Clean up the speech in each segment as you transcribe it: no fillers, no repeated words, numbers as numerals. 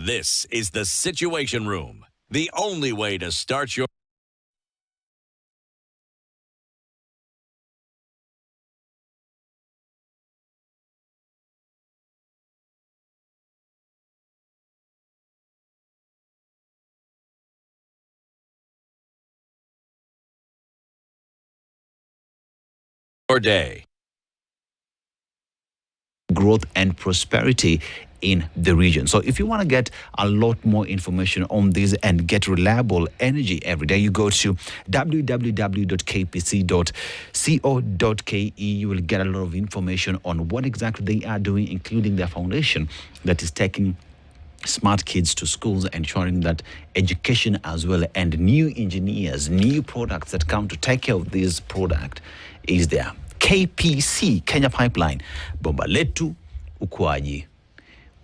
This is the Situation Room, the only way to start your day. Growth and prosperity in the region. So if you want to get a lot more information on this and get reliable energy every day, you go to www.kpc.co.ke. You will get a lot of information on what exactly they are doing, including their foundation that is taking smart kids to schools, ensuring that education as well, and new engineers, new products that come to take care of this product is there. KPC, Kenya Pipeline, bomba letu, ukuaji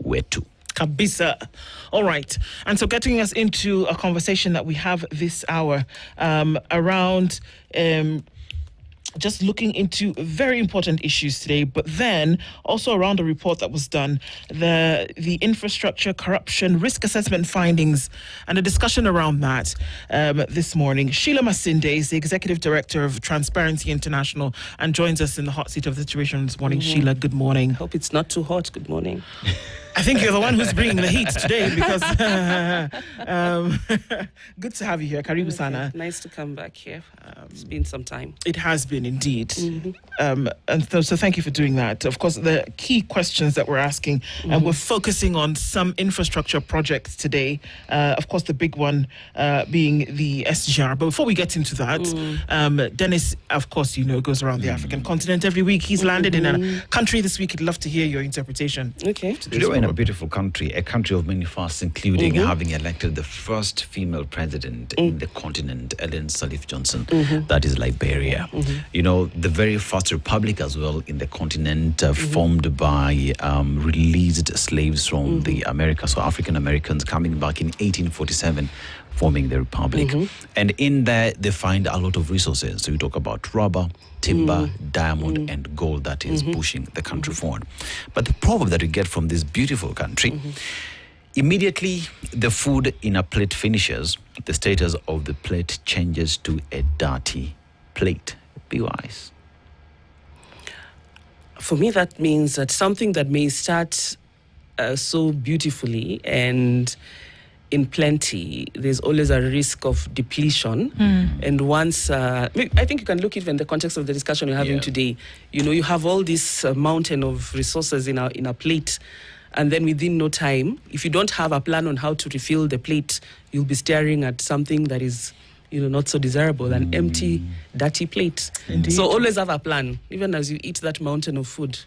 wetu. Kabisa. All right. And so getting us into a conversation that we have this hour around just looking into very important issues today, but then also around a report that was done, the infrastructure, corruption, risk assessment findings, and a discussion around that this morning. Sheila Masinde is the Executive Director of Transparency International and joins us in the hot seat of the situation this morning. Sheila, good morning. Hope it's not too hot. Good morning. I think you're the one who's bringing the heat today because good to have you here. Karibu sana. Nice to come back here. It's been some time. It has been indeed. And so thank you for doing that. Of course, the key questions that we're asking, and we're focusing on some infrastructure projects today. Of course, the big one being the SGR. But before we get into that, Dennis, of course, you know, goes around the African continent every week. He's landed in a country this week. I'd love to hear your interpretation. Okay. Today we're in a beautiful country, a country of many firsts, including having elected the first female president in the continent, Ellen Sirleaf Johnson. That is Liberia. You know, the very first republic as well in the continent, formed by released slaves from the Americas, so African Americans coming back in 1847. Forming the republic. And in there, they find a lot of resources. So you talk about rubber, timber, diamond, and gold that is pushing the country forward. But the problem that we get from this beautiful country, immediately the food in a plate finishes, the status of the plate changes to a dirty plate. Be wise. For me, that means that something that may start so beautifully and in plenty, there's always a risk of depletion. And once, I think you can look at it in the context of the discussion we're having today. You know, you have all this mountain of resources in a plate, and then within no time, if you don't have a plan on how to refill the plate, you'll be staring at something that is, you know, not so desirable, an empty, dirty plate. Indeed. So always have a plan, even as you eat that mountain of food.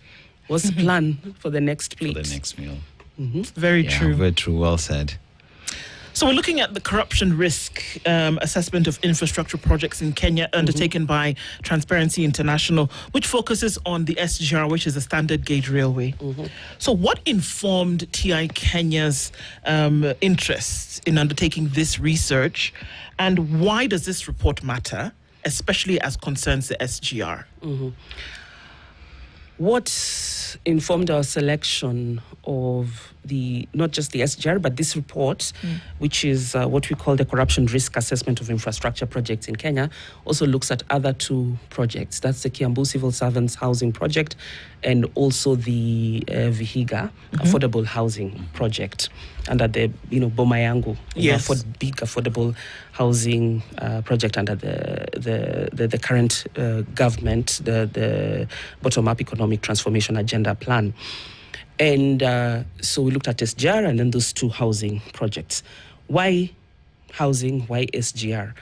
What's the plan for the next plate? For the next meal. Very true. Very true. Well said. So we're looking at the corruption risk assessment of infrastructure projects in Kenya undertaken by Transparency International, which focuses on the SGR, which is a standard gauge railway. So what informed TI Kenya's interest in undertaking this research, and why does this report matter, especially as concerns the SGR? What informed our selection of not just the SGR, but this report, which is what we call the corruption risk assessment of infrastructure projects in Kenya, also looks at other two projects. That's the Kiambu Civil Servants Housing Project and also the Vihiga Affordable Housing Project under the, Boma Yangu, big affordable housing project under the current government, the bottom-up economic transformation agenda plan. And so we looked at SGR and then those two housing projects. Why housing? Why SGR?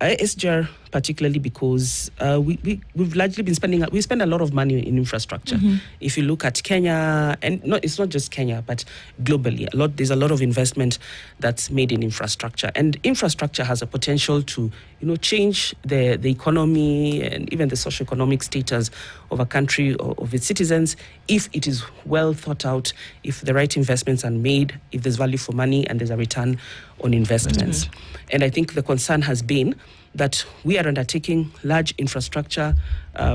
SGR particularly because we've largely been we spend a lot of money in infrastructure. If you look at Kenya, and it's not just Kenya, but globally, there's a lot of investment that's made in infrastructure. And infrastructure has a potential to, change the economy and even the socioeconomic status of a country or of its citizens if it is well thought out, if the right investments are made, if there's value for money and there's a return on investments. And I think the concern has been that we are undertaking large infrastructure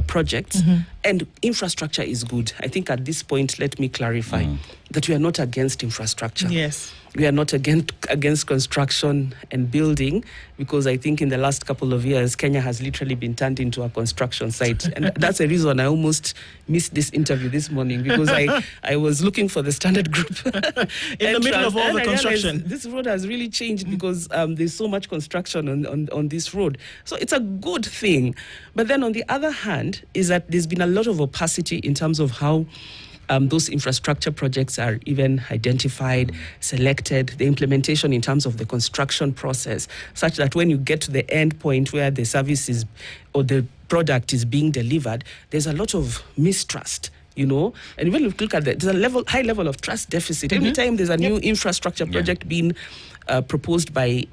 projects, and infrastructure is good. I think at this point, let me clarify that we are not against infrastructure. Yes. We are not against construction and building, because I think in the last couple of years, Kenya has literally been turned into a construction site. And that's a reason I almost missed this interview this morning, because I was looking for the Standard Group. In the middle of all the construction. This road has really changed because there's so much construction on this road. So it's a good thing. But then on the other hand, is that there's been a lot of opacity in terms of how those infrastructure projects are even identified, selected, the implementation in terms of the construction process, such that when you get to the end point where the service is or the product is being delivered, there's a lot of mistrust. And when you look at there's a high level of trust deficit. Anytime there's a new infrastructure project being proposed by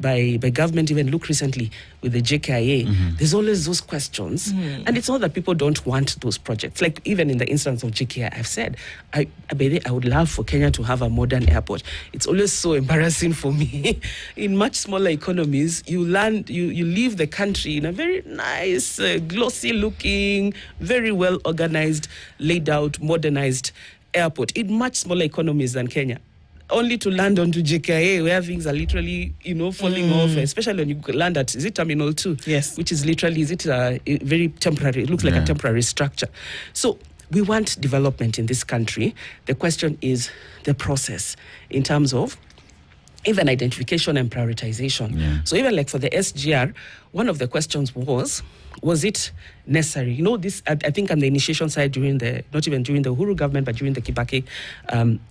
government, even look recently with the JKIA, there's always those questions. And it's not that people don't want those projects. Like even in the instance of JKIA, I've said, I would love for Kenya to have a modern airport. It's always so embarrassing for me. In much smaller economies, you leave the country in a very nice, glossy looking, very well organized, laid out, modernized airport in much smaller economies than Kenya, only to land onto JKIA where things are literally, falling off, especially when you land at, is it Terminal 2? Yes. Which is literally, very temporary, it looks like a temporary structure. So we want development in this country. The question is the process in terms of even identification and prioritization. Yeah. So even like for the SGR, one of the questions was it necessary? This, I think on the initiation side not even during the Uhuru government, but during the Kibaki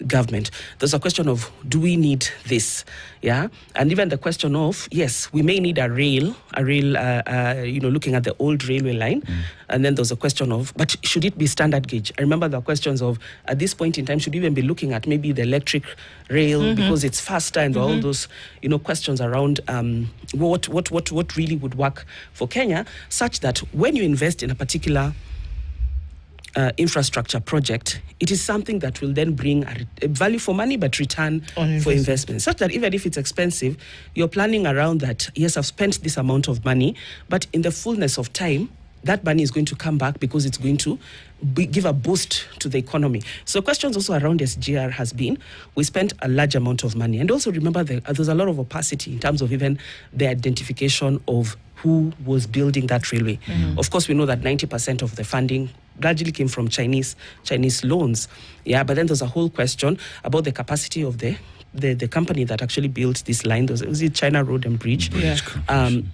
government, there's a question of, do we need this? Yeah. And even the question of, yes, we may need a rail, looking at the old railway line. And then there's a question of, but should it be standard gauge? I remember the questions of, at this point in time, should we even be looking at maybe the electric rail because it's faster, and all those, questions around what really would work for Kenya, such that when you invest in a particular infrastructure project, it is something that will then bring a value for money, but return for investment. Such that even if it's expensive, you're planning around that, yes, I've spent this amount of money, but in the fullness of time, that money is going to come back because it's going to give a boost to the economy. So questions also around SGR has been, we spent a large amount of money. And also remember, there's a lot of opacity in terms of even the identification of who was building that railway. Of course, we know that 90% of the funding largely came from Chinese loans. Yeah, but then there's a whole question about the capacity of the company that actually built this line. Was it China Road and Bridge? Yeah.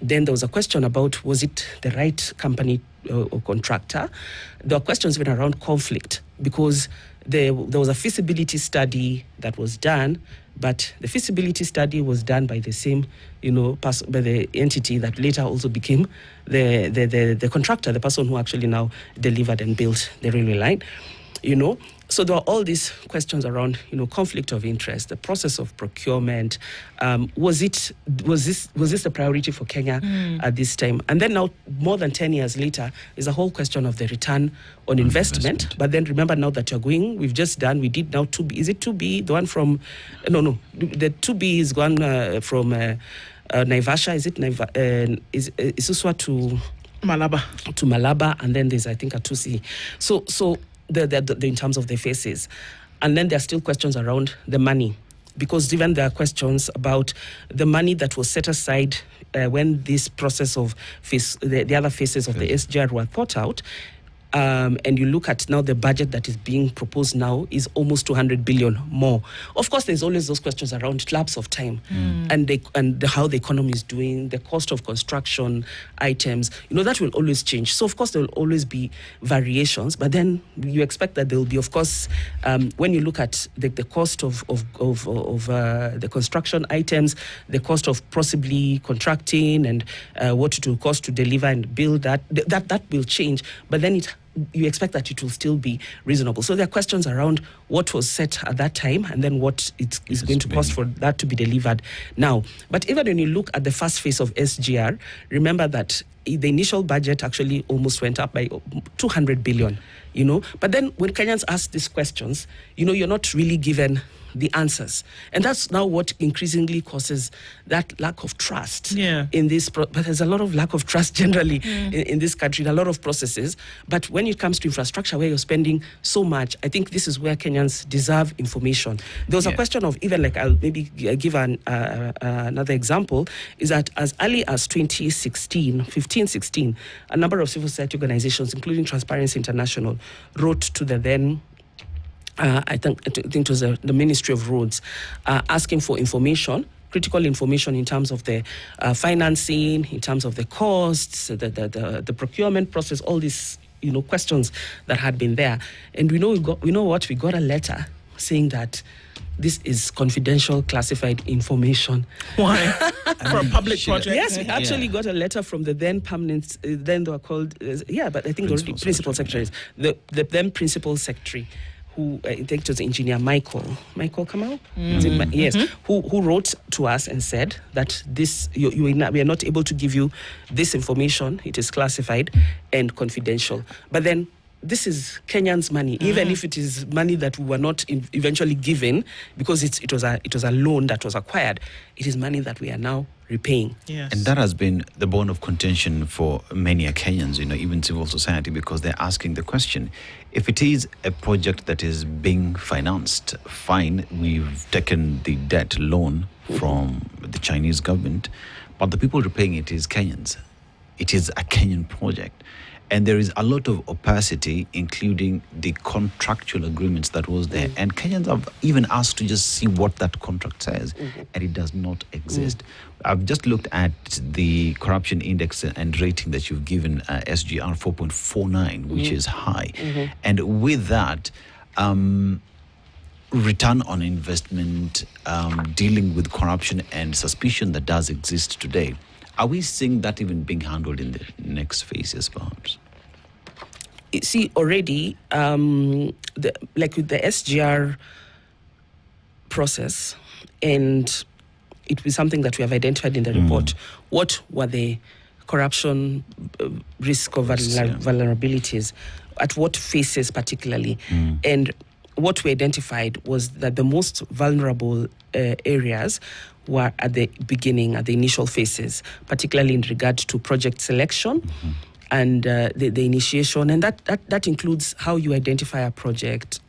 Then there was a question about, was it the right company or contractor? There were questions even around conflict, because there was a feasibility study that was done, but the feasibility study was done by the same, by the entity that later also became the contractor, the person who actually now delivered and built the railway line. So there are all these questions around, conflict of interest, the process of procurement. Was this a priority for Kenya at this time? And then now, more than 10 years later, is a whole question of the return on investment. But then remember now that we did now 2B. Is it 2B? The one from, no. The 2B is one from Naivasha. Is it is Suswa to Malaba? To Malaba, and then there's, I think, a 2C. So the in terms of the phases. And then there are still questions around the money, because even there are questions about the money that was set aside when this process of the other phases of the SGR were thought out. And you look at now the budget that is being proposed now is almost 200 billion more. Of course, there's always those questions around lapse of time and how the economy is doing, the cost of construction items. That will always change. So, of course, there will always be variations. But then you expect that there will be, of course, when you look at the cost of the construction items, the cost of possibly contracting, and what it will cost to deliver and build that will change. But then you expect that it will still be reasonable. So there are questions around what was set at that time and then what it is going to cost for that to be delivered now. But even when you look at the first phase of SGR, remember that the initial budget actually almost went up by 200 billion, But then when Kenyans ask these questions, you're not really given the answers. And that's now what increasingly causes that lack of trust Yeah. in this. But there's a lot of lack of trust generally in this country, in a lot of processes. But when it comes to infrastructure, where you're spending so much, I think this is where Kenyans deserve information. There was a question of, even like, I'll maybe give another example, is that as early as 2016, a number of civil society organizations, including Transparency International, wrote to the then I think it was the Ministry of Roads, asking for information, critical information in terms of the financing, in terms of the costs, the procurement process, all these questions that had been there. And we got a letter saying that this is confidential, classified information. Why? For a public project? Yes, we actually got a letter from the then permanent, then they were called, but I think already principal secretaries, the then principal secretary, who I think it was engineer Michael Kamau, yes, who wrote to us and said that this we are not able to give you this information. It is classified and confidential. But then this is Kenyans' money, even if it is money that we were not eventually given because it was a loan that was acquired. It is money that we are now repaying. Yes. And that has been the bone of contention for many Kenyans, even civil society, because they're asking the question, if it is a project that is being financed, fine, we've taken the debt loan from the Chinese government, but the people repaying it is Kenyans. It is a Kenyan project. And there is a lot of opacity, including the contractual agreements that was there. And Kenyans have even asked to just see what that contract says, and it does not exist. I've just looked at the corruption index and rating that you've given, SGR 4.49, which is high. And with that, return on investment, dealing with corruption and suspicion that does exist today, are we seeing that even being handled in the next phases, perhaps? See, already, like with the SGR process, and it was something that we have identified in the report, what were the corruption risk of vulnerabilities, at what phases particularly, and what we identified was that the most vulnerable areas were at the beginning, at the initial phases, particularly in regard to project selection and the initiation. And that includes how you identify a project.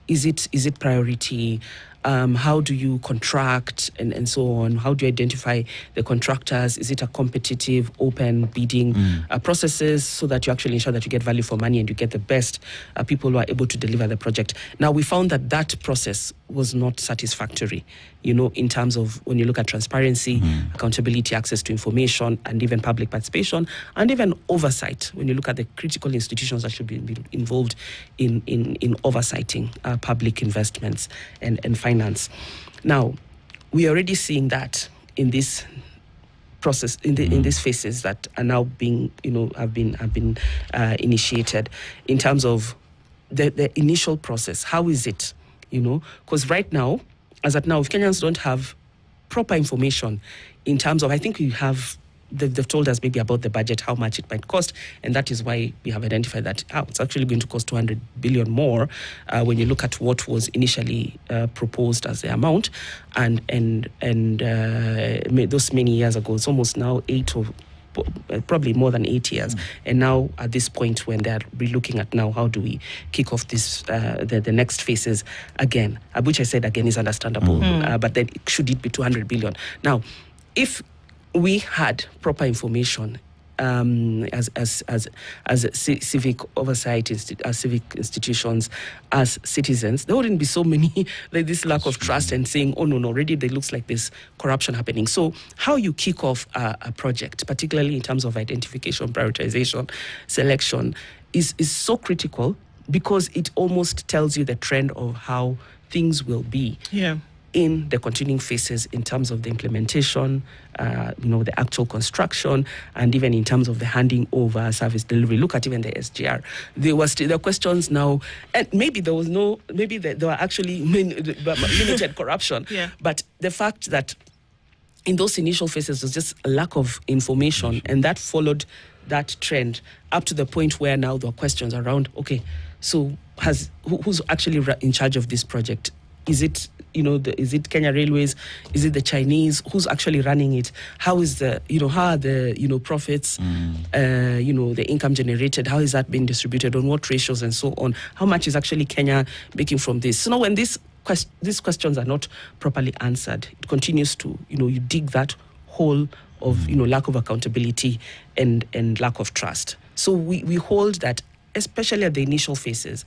Is it priority? How do you contract and so on? How do you identify the contractors? Is it a competitive, open bidding processes so that you actually ensure that you get value for money and you get the best people who are able to deliver the project? Now, we found that process was not satisfactory, in terms of when you look at transparency, accountability, access to information, and even public participation, and even oversight, when you look at the critical institutions that should be involved in oversighting public investments and finance. Now, we are already seeing that in this process, in these phases that are now being, have been initiated, in terms of the initial process. How is it? Because right now, as at now, if Kenyans don't have proper information in terms of, I think they've told us maybe about the budget, how much it might cost, and that is why we have identified that it's actually going to cost 200 billion more when you look at what was initially proposed as the amount, and those many years ago. It's almost now probably more than 8 years, and now at this point when they're looking at now, how do we kick off this the next phases again, which I said again is understandable, but then should it be 200 billion? Now, if we had proper information as civic oversight, as civic institutions, as citizens, there wouldn't be so many, like this lack of trust and saying, oh no, already there looks like there's corruption happening. So how you kick off a project, particularly in terms of identification, prioritization, selection, is so critical, because it almost tells you the trend of how things will be. Yeah. In the continuing phases, in terms of the implementation, the actual construction, and even in terms of the handing over, service delivery. Look at even the SGR. There were questions now, and maybe there were actually limited corruption. Yeah. But the fact that in those initial phases was just a lack of information, and that followed that trend up to the point where now there are questions around, okay, so who's actually in charge of this project? Is it, is it Kenya Railways? Is it the Chinese? Who's actually running it? How is the, how are the, profits, the income generated? How is that being distributed? On what ratios and so on? How much is actually Kenya making from this? So now when these questions are not properly answered, it continues to, you dig that hole of, lack of accountability and lack of trust. So we hold that, especially at the initial phases,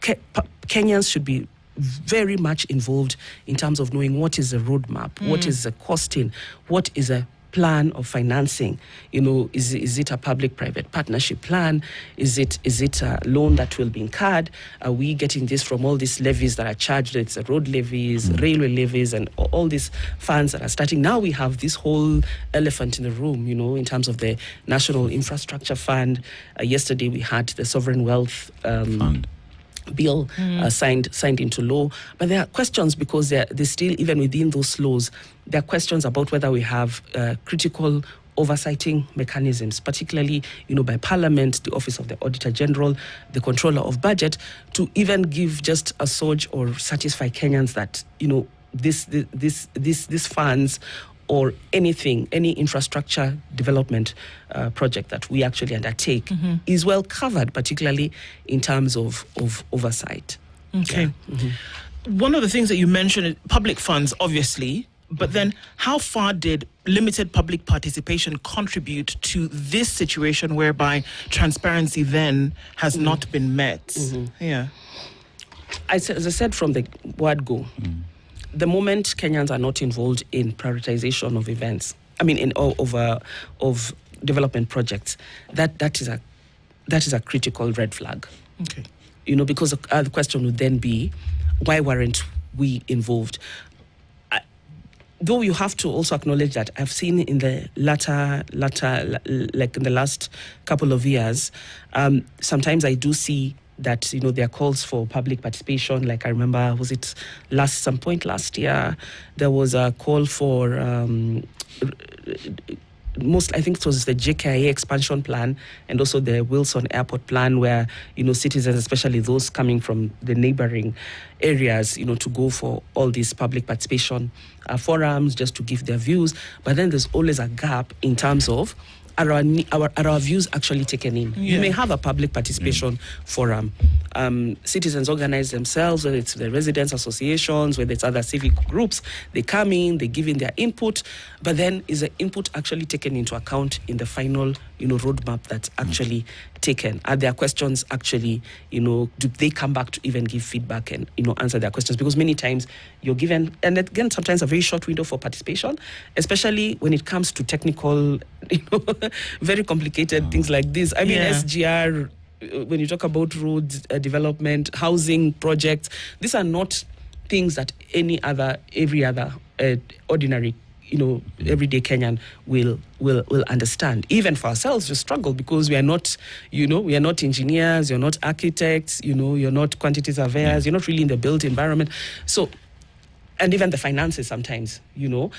Kenyans should be very much involved in terms of knowing what is the roadmap, what is the costing, what is a plan of financing. Is it a public-private partnership plan? Is it a loan that will be incurred? Are we getting this from all these levies that are charged? It's the road levies, railway levies, and all these funds that are starting. Now we have this whole elephant in the room, in terms of the National Infrastructure Fund. Yesterday we had the Sovereign Wealth Fund bill signed into law, but there are questions because they're still, even within those laws, there are questions about whether we have critical oversighting mechanisms, particularly by Parliament, the Office of the Auditor General, the Controller of Budget, to even give just a surge or satisfy Kenyans that these funds or anything, any infrastructure development project that we actually undertake is well covered, particularly in terms of oversight. Okay. Yeah. One of the things that you mentioned, public funds, obviously, but then how far did limited public participation contribute to this situation whereby transparency then has not been met? Yeah. As I said from the word go, the moment Kenyans are not involved in prioritization of events, of development projects, that is a critical red flag. Okay. Because the question would then be, why weren't we involved? Though you have to also acknowledge that I've seen in the latter, like in the last couple of years, sometimes I do see that there are calls for public participation. Like I remember, was it some point last year, there was a call for I think it was the JKIA expansion plan and also the Wilson Airport plan, where citizens, especially those coming from the neighboring areas, to go for all these public participation forums just to give their views. But then there's always a gap in terms of are our views actually taken in? Yeah. You may have a public participation forum. Citizens organize themselves, whether it's the residents associations, whether it's other civic groups. They come in, they give in their input, but then is the input actually taken into account in the final, roadmap that's actually taken? Are there questions actually, do they come back to even give feedback and, answer their questions? Because many times you're given, and again, sometimes a very short window for participation, especially when it comes to technical, very complicated things like this. I mean, SGR, when you talk about road development, housing projects, these are not things that every other ordinary, everyday Kenyan will understand. Even for ourselves, we struggle because we are not, we are not engineers, you're not architects, you're not quantity surveyors, you're not really in the built environment. So, and even the finances sometimes, So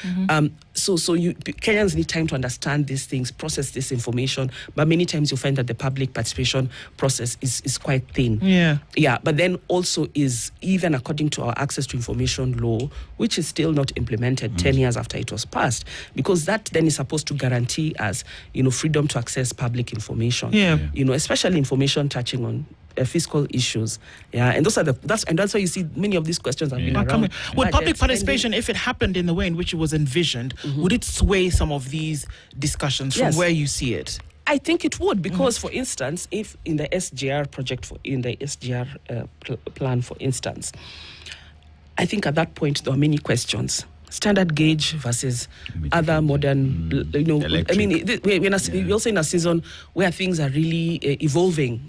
Kenyans need time to understand these things, process this information, but many times you find that the public participation process is quite thin. Yeah, but then also is, even according to our access to information law, which is still not implemented 10 years after it was passed, because that then is supposed to guarantee us, freedom to access public information. Especially information touching on fiscal issues, and that's why you see many of these questions have been around. Would public participation, if it happened in the way in which it was envisioned, would it sway some of these discussions from where you see it? I think it would, because, for instance, if in the SGR project, in the SGR plan, for instance, I think at that point there are many questions. Standard gauge versus other modern, electric. I mean, we're also in a season where things are really evolving,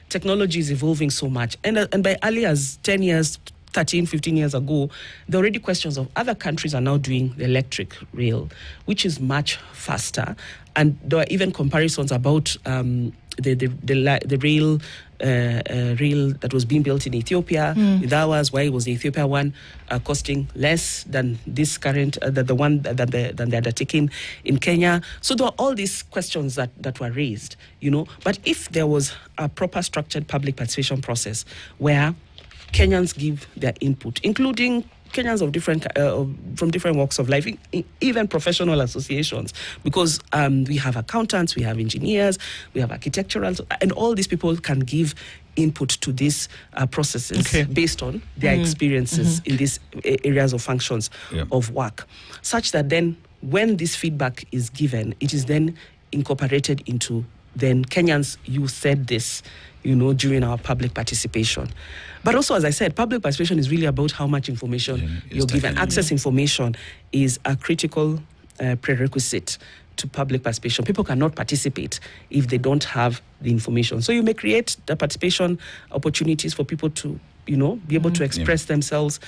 technology is evolving so much. And by early as 10 years, 13, 15 years ago, there are already questions of other countries are now doing the electric rail, which is much faster. And there are even comparisons about the rail that was being built in Ethiopia with ours. Why was the Ethiopia one costing less than this current, the one than the undertaking in Kenya? So there are all these questions that were raised, But if there was a proper structured public participation process where Kenyans give their input, including Kenyans of from different walks of life, even professional associations, because we have accountants, we have engineers, we have architectural, and all these people can give input to these processes based on their experiences in these areas of functions of work, such that then when this feedback is given, it is then incorporated into then Kenyans, you said this, during our public participation. But also, as I said, public participation is really about how much information you're given. Access information is a critical prerequisite to public participation. People cannot participate if they don't have the information. So you may create the participation opportunities for people to, be able to express themselves,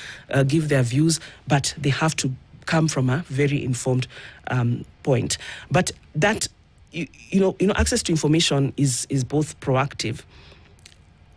give their views, but they have to come from a very informed point. But that, access to information is both proactive,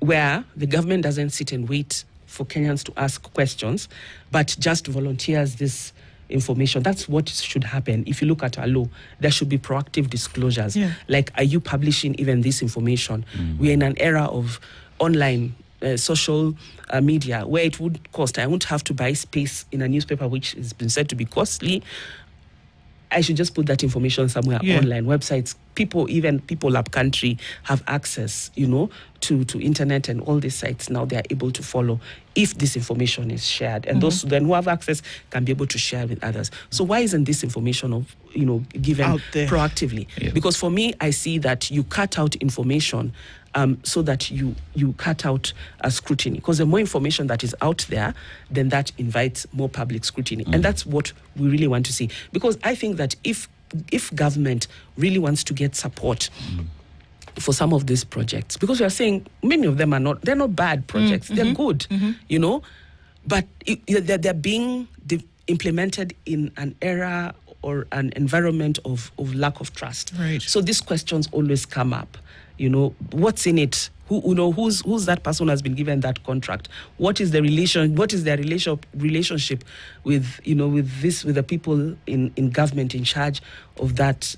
where the government doesn't sit and wait for Kenyans to ask questions, but just volunteers this information. That's what should happen. If you look at our law, there should be proactive disclosures. Like, are you publishing even this information? We're in an era of online social media where it would cost. I won't have to buy space in a newspaper, which has been said to be costly. I should just put that information somewhere online. Websites, people up country have access, to internet, and all these sites now they are able to follow if this information is shared. And those then who have access can be able to share with others. So why isn't this information given out there proactively? Because for me, I see that you cut out information so that you cut out scrutiny. Because the more information that is out there, then that invites more public scrutiny. And that's what we really want to see. Because I think that if government really wants to get support for some of these projects, because we are saying many of them they're not bad projects, they're good, but they're being implemented in an era or an environment of lack of trust. Right. So these questions always come up. What's in it? Who's that person who has been given that contract? What is the relation? What is their relationship with the people in government in charge of that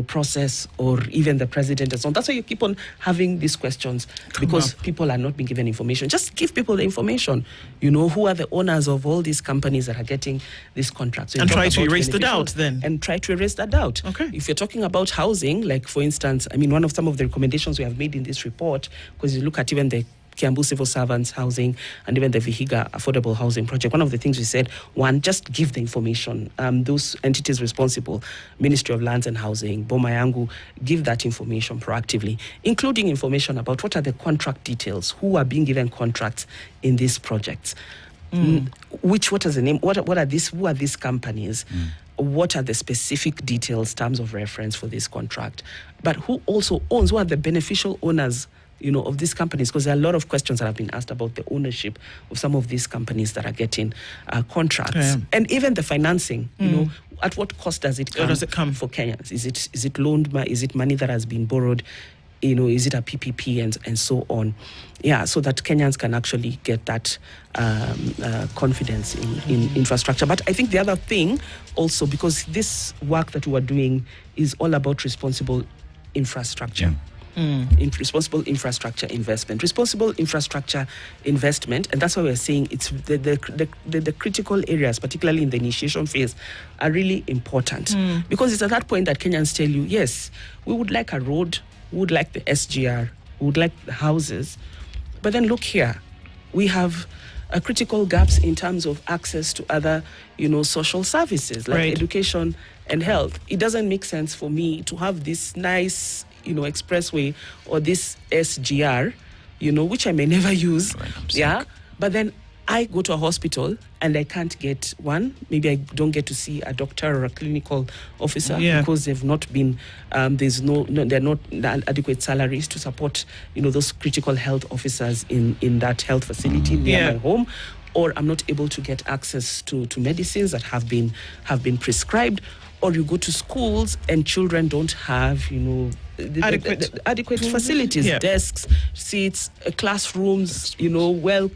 process, or even the president and so on? That's why you keep on having these questions, because people are not being given information. Just give people the information. Who are the owners of all these companies that are getting these contracts, and try to erase the doubt then. And try to erase that doubt. Okay. If you're talking about housing, like for instance, some of the recommendations we have made in this report, because you look at even the Kiambu civil servants housing and even the Vihiga affordable housing project, one of the things we said, one, just give the information. Those entities responsible, Ministry of Lands and Housing, Boma Yangu, give that information proactively, including information about what are the contract details, who are being given contracts in these projects, what is the name, what are these, who are these companies, what are the specific details, terms of reference for this contract, but who also owns, who are the beneficial owners of these companies, because there are a lot of questions that have been asked about the ownership of some of these companies that are getting contracts, and even the financing. At what cost does it come for Kenyans? Is it loaned? Is it money that has been borrowed? Is it a PPP and so on? Yeah, so that Kenyans can actually get that confidence in infrastructure. But I think the other thing also, because this work that we are doing is all about responsible infrastructure. Responsible infrastructure investment. Responsible infrastructure investment, and that's why we're saying it's the critical areas, particularly in the initiation phase, are really important. Because it's at that point that Kenyans tell you, yes, we would like a road, we would like the SGR, we would like the houses, but then look here, we have critical gaps in terms of access to other, social services like education and health. It doesn't make sense for me to have this nice expressway or this SGR, which I may never use. But then I go to a hospital and I can't get one. Maybe I don't get to see a doctor or a clinical officer because they've not been, they're not adequate salaries to support, those critical health officers in that health facility near my home. Or I'm not able to get access to medicines that have been prescribed. Or you go to schools and children don't have, adequate facilities, desks, seats, classrooms, well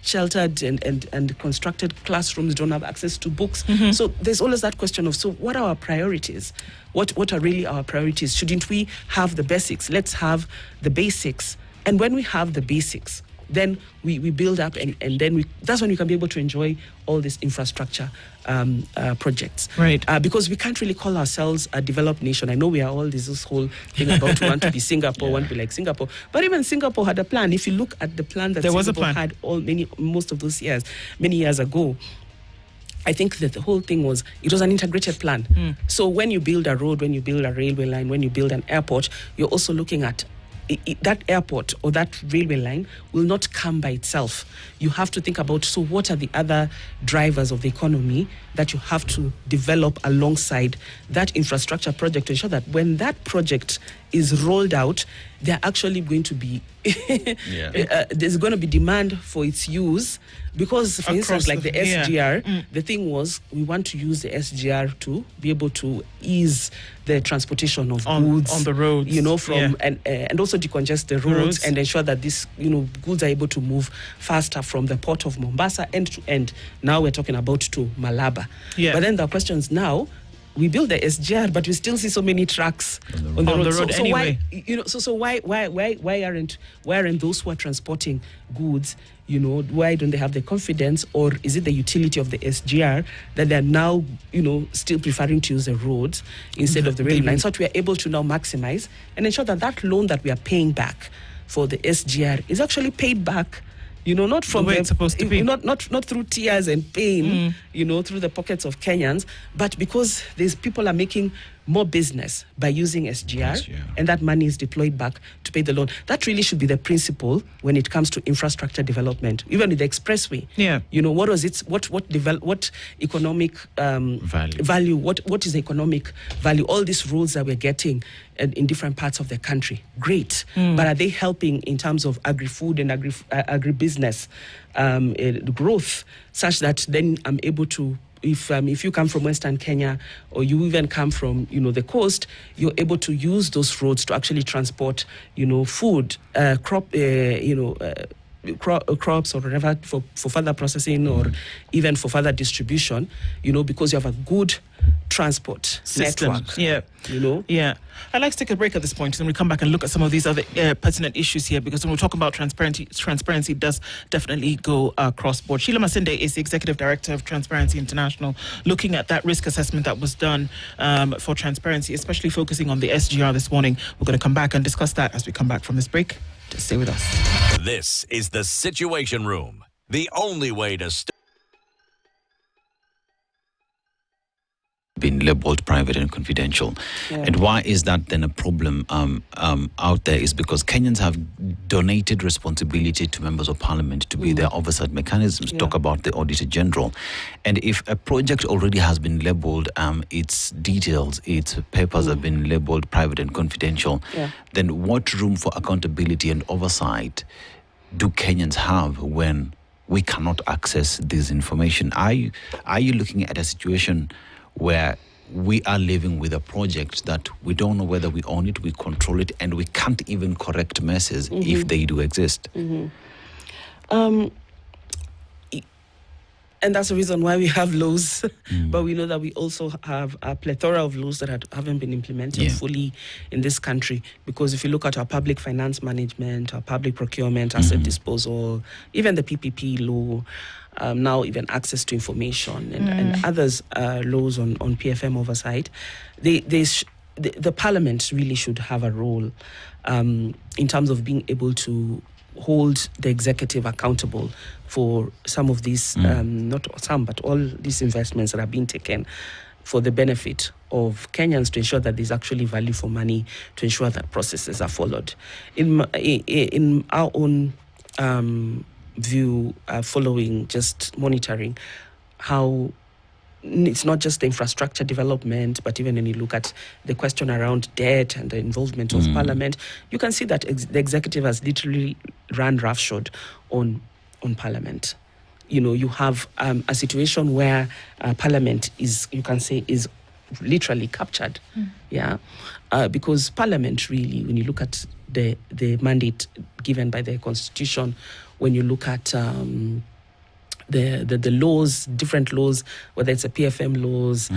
sheltered and constructed classrooms don't have access to books. So there's always that question of, so what are our priorities? What are really our priorities? Shouldn't we have the basics? Let's have the basics. And when we have the basics, then we build up, and then that's when we can be able to enjoy all these infrastructure projects. Right. Because we can't really call ourselves a developed nation. I know we are all this whole thing about want to be Singapore, want to be like Singapore. But even Singapore had a plan. If you look at the plan that Singapore had most of those years, many years ago, I think that the whole thing was an integrated plan. So when you build a road, when you build a railway line, when you build an airport, you're also looking at that airport or that railway line will not come by itself. You have to think about, so what are the other drivers of the economy that you have to develop alongside that infrastructure project to ensure that when that project is rolled out, they're actually going to be there's going to be demand for its use, because for instance, like the SGR, the thing was, we want to use the SGR to be able to ease the transportation of goods on the roads, and also decongest the roads and ensure that this goods are able to move faster from the port of Mombasa end to end. Now we're talking about to Malaba. But then the question is, now we build the SGR, but we still see so many trucks on the road. So anyway. Why aren't those who are transporting goods, why don't they have the confidence, or is it the utility of the SGR that they're now, still preferring to use the roads instead of the rail line, so that we are able to now maximize and ensure that that loan that we are paying back for the SGR is actually paid back, not from the way it's supposed to be. Not through tears and pain, through the pockets of Kenyans, but because people are making more business by using SGR, and that money is deployed back to pay the loan. That really should be the principle when it comes to infrastructure development. Even with the expressway, what was its what economic value? What is the economic value? All these roads that we're getting in different parts of the country, great, but are they helping in terms of agri-food and agribusiness growth, such that then I'm able to, if you come from Western Kenya, or you even come from the coast, you're able to use those roads to actually transport food, crops or whatever for further processing or even for further distribution, because you have a good transport system. Network. I'd like to take a break at this point, and then we come back and look at some of these other pertinent issues here, because when we talk about transparency does definitely go across board. Sheila Masinde is the Executive Director of Transparency International, looking at that risk assessment that was done for transparency, especially focusing on the SGR this morning. We're going to come back and discuss that as we come back from this break. Just stay with us. This is the Situation Room, the only way to been labeled private and confidential. And why is that then a problem out there is because Kenyans have donated responsibility to members of parliament to be their oversight mechanisms. Talk about the Auditor General. And if a project already has been labeled, its details, its papers have been labeled private and confidential, then what room for accountability and oversight do Kenyans have when we cannot access this information? Are you looking at a situation where we are living with a project that we don't know whether we own it, we control it, and we can't even correct messes if they do exist? And that's the reason why we have laws. But we know that we also have a plethora of laws that haven't been implemented fully in this country. Because if you look at our public finance management, our public procurement, asset disposal, even the PPP law, now even access to information and others laws on PFM oversight, the parliament really should have a role in terms of being able to hold the executive accountable for some of these, not some, but all these investments that are being taken for the benefit of Kenyans, to ensure that there's actually value for money, to ensure that processes are followed. In our own view, following just monitoring how it's not just the infrastructure development, but even when you look at the question around debt and the involvement of parliament, you can see that the executive has literally run roughshod on parliament. You have a situation where parliament is literally captured. Because parliament really, when you look at the mandate given by the constitution, when you look at the laws, different laws, whether it's a PFM laws,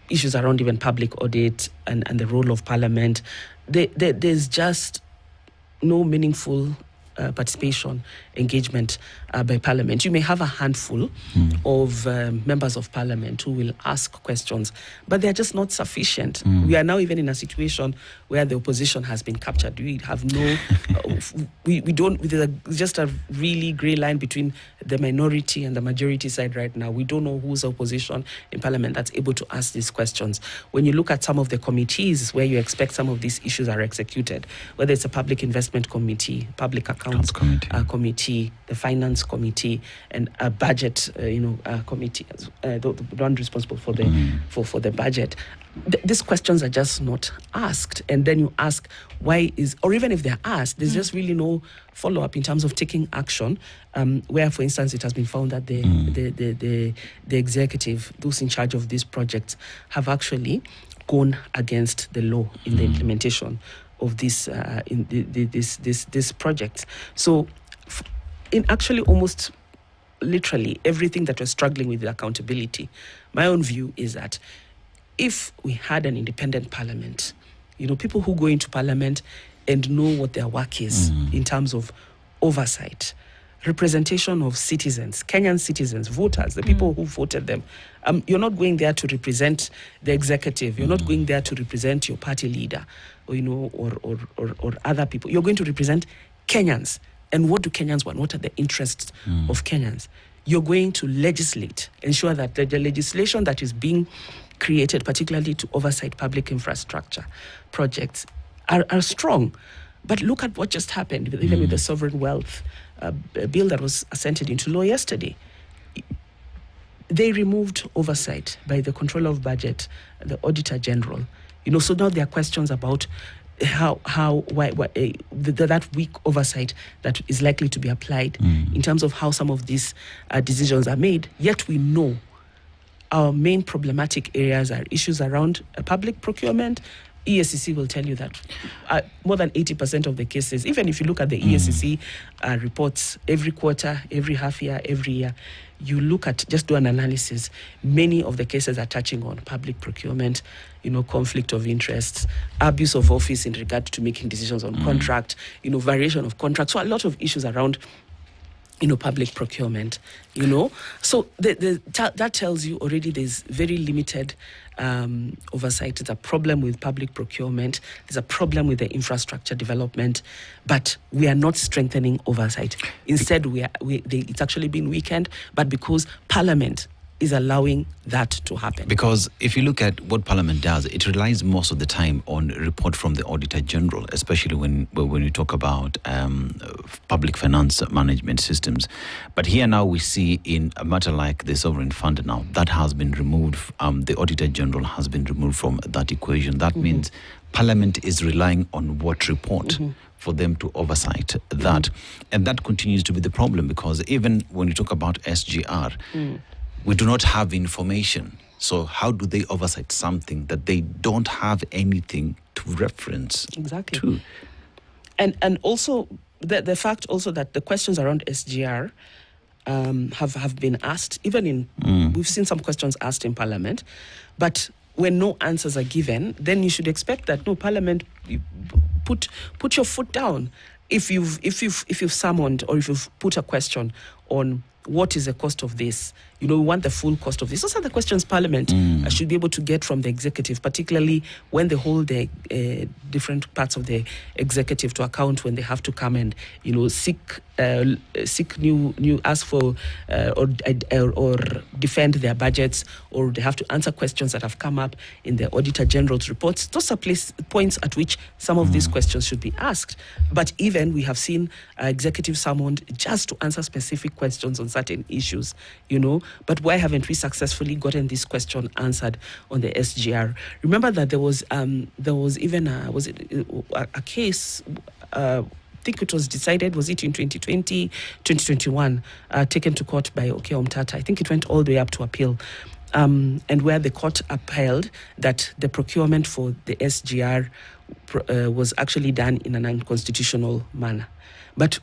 issues around even public audit and the role of parliament, there's just no meaningful participation, engagement by Parliament. You may have a handful of members of Parliament who will ask questions, but they're just not sufficient. We are now even in a situation where the opposition has been captured. We have no, we don't, there's just a really grey line between the minority and the majority side right now. We don't know who's opposition in Parliament that's able to ask these questions. When you look at some of the committees where you expect some of these issues are executed, whether it's a public investment committee, public accounts committee, the finance committee, and a budget committee, the one responsible for the for the budget. These questions are just not asked, and then you ask why is, or even if they're asked, there's just really no follow-up in terms of taking action. Where, for instance, it has been found that the executive, those in charge of these projects, have actually gone against the law in the implementation of this this project. So, in actually almost literally everything that we're struggling with accountability, my own view is that if we had an independent parliament, people who go into parliament and know what their work is in terms of oversight, representation of citizens, Kenyan citizens, voters, the people who voted them. You're not going there to represent the executive. You're not going there to represent your party leader, or other people. You're going to represent Kenyans. And what do Kenyans want? What are the interests of Kenyans? You're going to legislate, ensure that the legislation that is being created, particularly to oversight public infrastructure projects, are strong. But look at what just happened, even with the sovereign wealth bill that was assented into law yesterday. They removed oversight by the Controller of Budget, the Auditor General. So now there are questions about why that weak oversight that is likely to be applied in terms of how some of these decisions are made. Yet we know our main problematic areas are issues around public procurement. ESCC will tell you that more than 80% of the cases, even if you look at the ESCC reports every quarter, every half year, every year, you look at, just do an analysis, many of the cases are touching on public procurement, conflict of interests, abuse of office in regard to making decisions on contract, variation of contract. So a lot of issues around public procurement, So that tells you already there's very limited oversight. There's a problem with public procurement. There's a problem with the infrastructure development, but we are not strengthening oversight. Instead, it's actually been weakened, but because Parliament is allowing that to happen. Because if you look at what Parliament does, it relies most of the time on a report from the Auditor General, especially when you talk about public finance management systems. But here now we see in a matter like the sovereign fund now, that has been removed. The Auditor General has been removed from that equation. That means Parliament is relying on what report for them to oversight that. And that continues to be the problem, because even when you talk about SGR, we do not have information. So how do they oversight something that they don't have anything to reference to? And also the fact also that the questions around SGR have been asked, even in we've seen some questions asked in Parliament, but when no answers are given, then you should expect that Parliament, you put your foot down. If you've summoned, or if you've put a question on what is the cost of this, we want the full cost of this. Those are the questions Parliament should be able to get from the executive, particularly when they hold the different parts of the executive to account, when they have to come and seek new ask for or defend their budgets, or they have to answer questions that have come up in the Auditor General's reports. Those are points at which some of these questions should be asked. But even we have seen executive summoned just to answer specific questions on certain issues, But why haven't we successfully gotten this question answered on the SGR? Remember that there was even a case. I think it was decided, was it in 2020, 2021, taken to court by Omtata. I think it went all the way up to appeal. And where the court upheld that the procurement for the SGR was actually done in an unconstitutional manner. But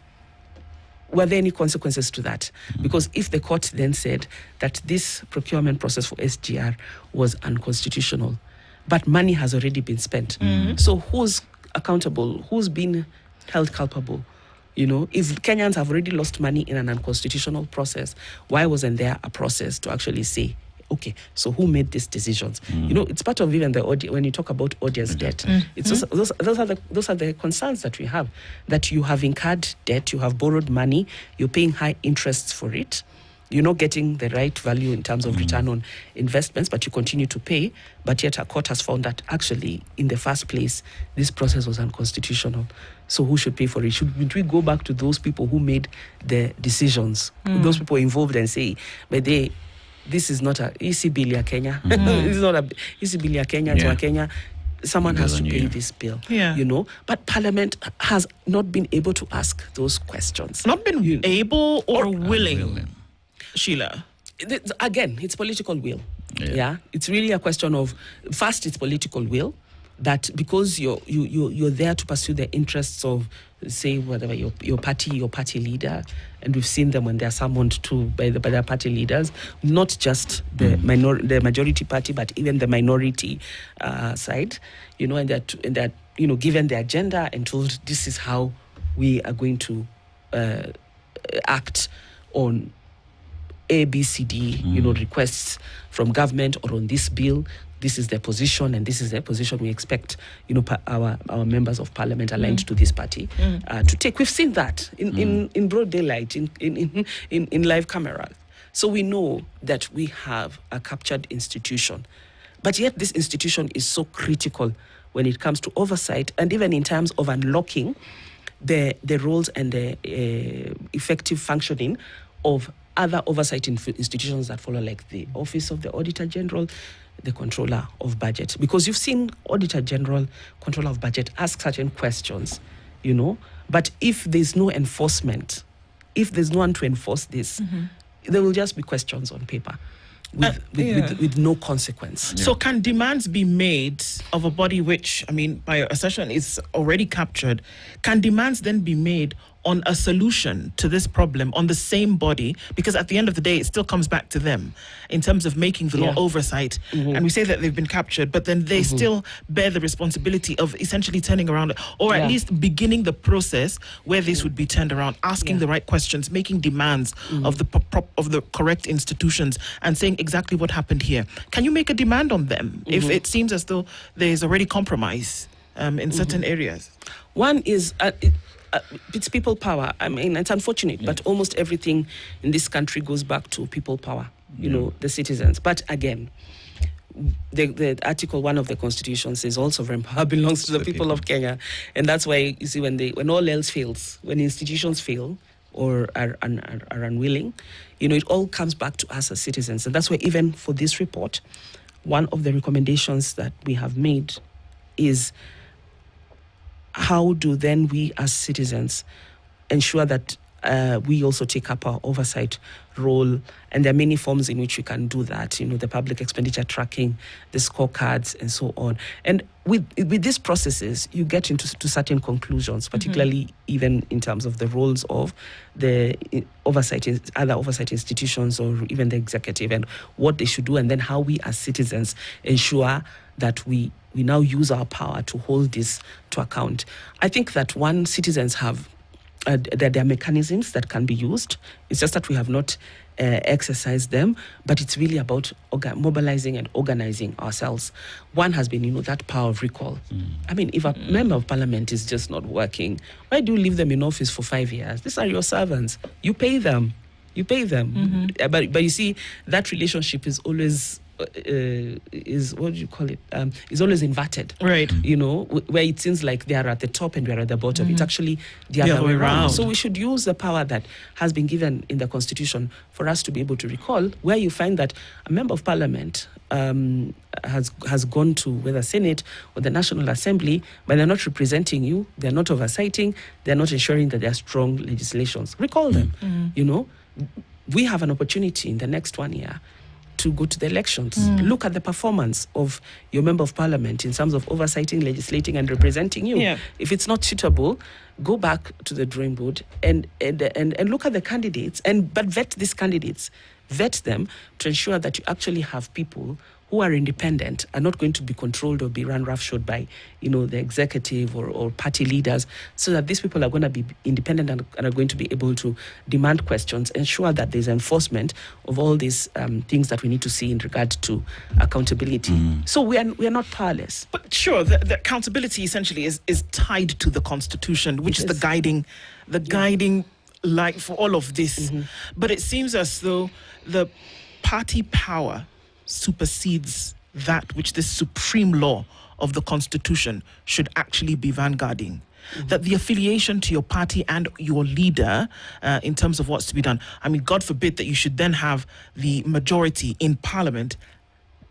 were there any consequences to that? Because if the court then said that this procurement process for SGR was unconstitutional, but money has already been spent, so who's accountable? Who's been held culpable? You know, if Kenyans have already lost money in an unconstitutional process, why wasn't there a process to actually say, okay, so who made these decisions? You know, it's part of even the when you talk about audience debt. It's also, those are the concerns that we have, that you have incurred debt, you have borrowed money, you're paying high interests for it. You're not getting the right value in terms of return on investments, but you continue to pay. But yet a court has found that actually, in the first place, this process was unconstitutional. So who should pay for it? Should we go back to those people who made the decisions, those people involved, and say, but this is not a Isibilia Kenya. This is not a Isibilia Kenya to a Kenya. Someone has to pay this bill, you know. But Parliament has not been able to ask those questions. Not been able or willing. Sheila. Again, it's political will. Yeah. It's really a question of, first, it's political will, that because you're there to pursue the interests of, say, whatever your party leader, and we've seen them when they're summoned to by their party leaders, not just the majority party, but even the minority side, you know, and that you know, given the agenda and told this is how we are going to act on A, B, C, D, you know, requests from government or on this bill. This is their position, and this is their position we expect, you know, our members of parliament aligned to this party to take. We've seen that in broad daylight, in live camera. So we know that we have a captured institution. But yet this institution is so critical when it comes to oversight, and even in terms of unlocking the roles and the effective functioning of other oversight institutions that follow, like the Office of the Auditor General, the Controller of Budget. Because you've seen Auditor General, Controller of Budget ask certain questions, you know, but if there's no enforcement, if there's no one to enforce this, there will just be questions on paper with no consequence. So can demands be made of a body which, I mean, by your assertion, is already captured? Can demands then be made on a solution to this problem on the same body? Because at the end of the day, it still comes back to them in terms of making the law oversight. And we say that they've been captured, but then they still bear the responsibility of essentially turning around, or at least beginning the process where this would be turned around, asking the right questions, making demands of the correct institutions, and saying exactly what happened here. Can you make a demand on them if it seems as though there is already compromise in certain areas? One is it's people power. I mean, it's unfortunate, but almost everything in this country goes back to people power, you know, the citizens. But again, the Article 1 of the Constitution says all sovereign power belongs to the people of Kenya. And that's why, you see, when all else fails, when institutions fail or are unwilling, you know, it all comes back to us as citizens. And that's why even for this report, one of the recommendations that we have made is, how do then we as citizens ensure that we also take up our oversight role? And there are many forms in which we can do that, you know, the public expenditure tracking, the scorecards, and so on. And with these processes, you get into certain conclusions, particularly even in terms of the roles of the other oversight institutions, or even the executive, and what they should do, and then how we as citizens ensure that we now use our power to hold this to account. I think that citizens have, there are mechanisms that can be used. It's just that we have not exercised them, but it's really about mobilizing and organizing ourselves. One has been, you know, that power of recall. I mean, if a member of parliament is just not working, why do you leave them in office for 5 years? These are your servants. You pay them. But you see, that relationship is always is what do you call it? Is always inverted, right? You know, where it seems like they are at the top and we are at the bottom. It's actually the other way around. So we should use the power that has been given in the Constitution for us to be able to recall, where you find that a member of parliament has gone to whether Senate or the National Assembly, but they're not representing you, they're not oversighting, they're not ensuring that there are strong legislations. Recall them. You know, we have an opportunity in the next 1 year to go to the elections. Look at the performance of your member of parliament in terms of oversighting, legislating, and representing you. If it's not suitable, go back to the drawing board and look at the candidates, but vet these candidates. Vet them to ensure that you actually have people who are independent are not going to be controlled or be run roughshod by, the executive or party leaders, so that these people are going to be independent and are going to be able to demand questions, ensure that there's enforcement of all these things that we need to see in regard to accountability. So we are not powerless. But sure, the accountability essentially is tied to the Constitution, which is the guiding light for all of this. But it seems as though the party power supersedes that which the supreme law of the Constitution should actually be vanguarding. That the affiliation to your party and your leader in terms of what's to be done, I mean, God forbid that you should then have the majority in Parliament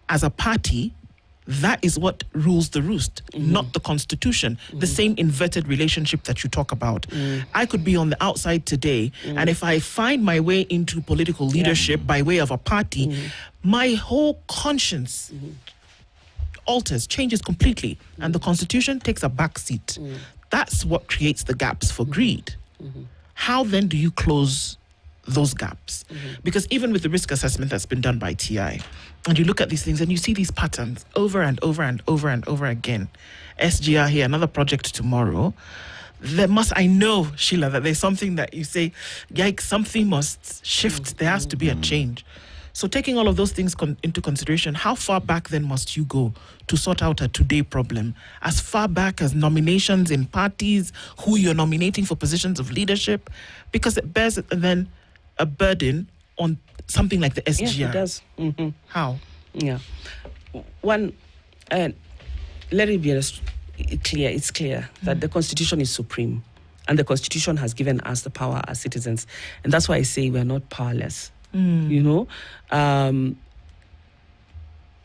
as a party. That is what rules the roost, not the Constitution. The same inverted relationship that you talk about. I could be on the outside today, and if I find my way into political leadership by way of a party, my whole conscience changes completely, and the Constitution takes a back seat. That's what creates the gaps for greed. How then do you close those gaps? Because even with the risk assessment that's been done by TI, and you look at these things and you see these patterns over and over and over and over again. SGR here, another project tomorrow. I know, Sheila, that there's something that you say, yikes, something must shift. There has to be a change. So taking all of those things into consideration, how far back then must you go to sort out a today problem? As far back as nominations in parties, who you're nominating for positions of leadership? Because it bears then a burden on something like the SGR. Yeah, it does. How? Yeah. One, let it be clear. It's clear that the Constitution is supreme, and the Constitution has given us the power as citizens, and that's why I say we are not powerless.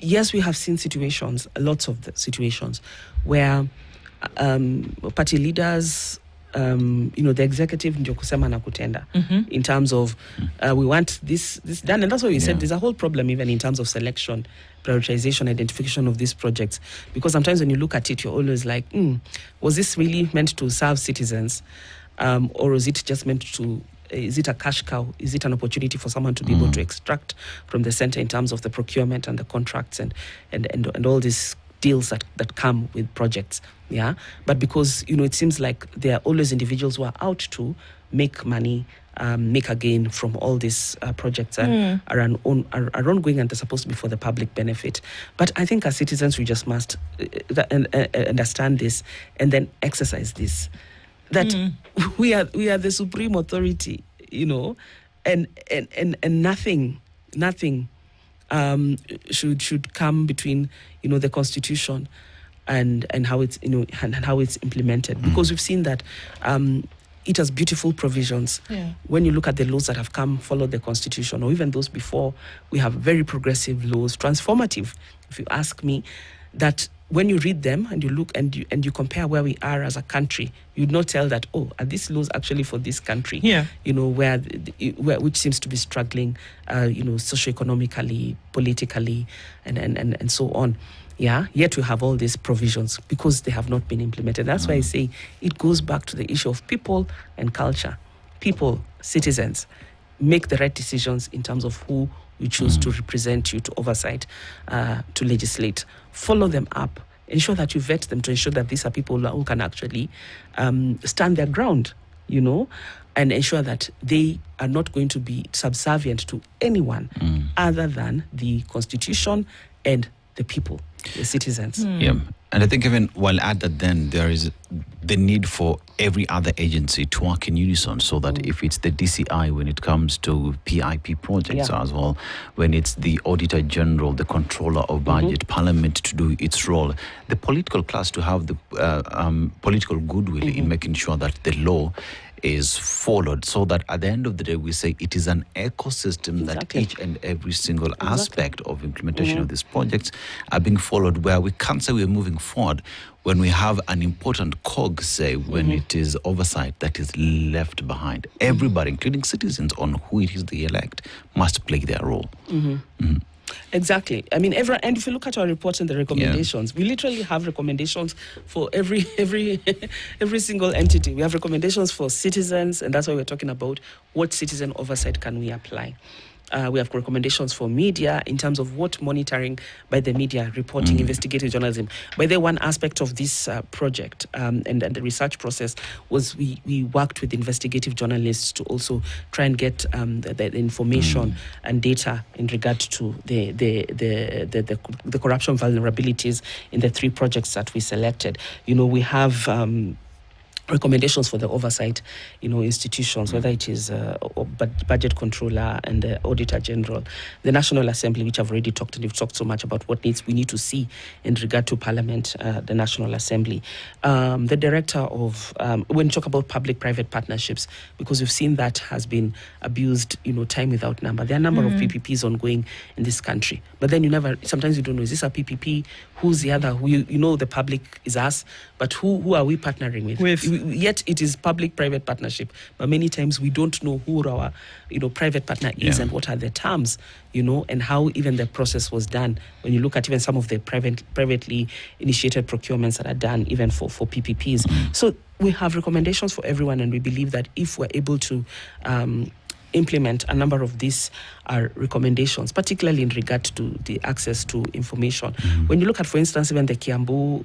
Yes, we have seen situations, lots of the situations, where party leaders, the executive ndio kusema na kutenda in terms of we want this done, and that's why we said there's a whole problem even in terms of selection, prioritization, identification of these projects, because sometimes when you look at it, you're always like, was this really meant to serve citizens, or is it just meant to? Is it a cash cow? Is it an opportunity for someone to be able to extract from the center in terms of the procurement and the contracts and all these deals that come with projects? Yeah, but because it seems like there are always individuals who are out to make money, make a gain from all these projects and are ongoing, and they're supposed to be for the public benefit. But I think as citizens we just must understand this and then exercise this. That we are the supreme authority, and nothing should come between the Constitution and how it's and how it's implemented, because we've seen that it has beautiful provisions. When you look at the laws that have followed the Constitution, or even those before, we have very progressive laws, transformative, if you ask me, that when you read them and you look and you compare where we are as a country, you'd not tell that, are these laws actually for this country? Where which seems to be struggling, socioeconomically, politically, and so on. Yeah, yet we have all these provisions because they have not been implemented. That's why I say it goes back to the issue of people and culture. People, citizens, make the right decisions in terms of who you choose to represent you, to oversight, to legislate. Follow them up. Ensure that you vet them to ensure that these are people who can actually stand their ground, and ensure that they are not going to be subservient to anyone other than the Constitution and the people, the citizens. Yeah. And I think even while at that, then there is the need for every other agency to work in unison, so that if it's the DCI when it comes to PIP projects as well, when it's the Auditor General, the Controller of Budget, Parliament to do its role, the political class to have the political goodwill in making sure that the law is followed, so that at the end of the day we say it is an ecosystem that each and every single aspect of implementation of these projects are being followed, where we can't say we're moving forward when we have an important cog, say, when it is oversight that is left behind. Everybody, including citizens, on who it is they elect, must play their role. Exactly. I mean, and if you look at our reports and the recommendations, we literally have recommendations for every single entity. We have recommendations for citizens, and that's why we're talking about what citizen oversight can we apply. We have recommendations for media in terms of what monitoring by the media, reporting, investigative journalism. By the way, one aspect of this project and the research process was we worked with investigative journalists to also try and get the information and data in regard to the corruption vulnerabilities in the 3 projects that we selected. We have recommendations for the oversight, institutions, whether it is budget controller and the auditor general, the National Assembly, which I've already talked, and we've talked so much about what we need to see in regard to Parliament, the National Assembly, the director of when you talk about public-private partnerships, because we've seen that has been abused, time without number. There are a number of PPPs ongoing in this country, but then sometimes you don't know, is this a PPP? Who's the other? The public is us, but who are we partnering with? Yet it is public-private partnership, but many times we don't know who our private partner is and what are the terms, and how even the process was done. When you look at even some of the privately initiated procurements that are done even for PPPs. So we have recommendations for everyone, and we believe that if we're able to implement a number of these recommendations, particularly in regard to the access to information. When you look at, for instance, even the Kiambu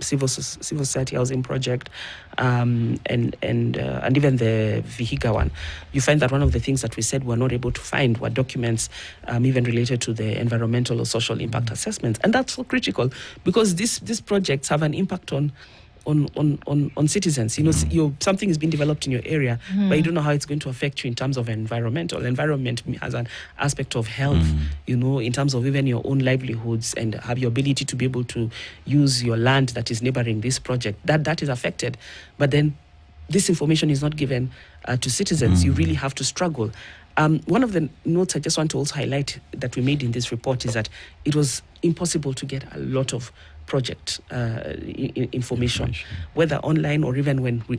civil society housing project and even the Vihiga one, you find that one of the things that we said we're not able to find were documents even related to the environmental or social impact assessments. And that's so critical because these projects have an impact on citizens. Something is being developed in your area, but you don't know how it's going to affect you in terms of environment has an aspect of health, in terms of even your own livelihoods and have your ability to be able to use your land that is neighboring this project. That is affected. But then this information is not given to citizens. You really have to struggle. One of the notes I just want to also highlight that we made in this report is that it was impossible to get a lot of project information, whether online or even when we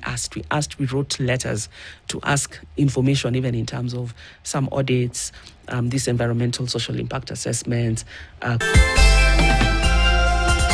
wrote letters to ask information, even in terms of some audits, these environmental social impact assessments.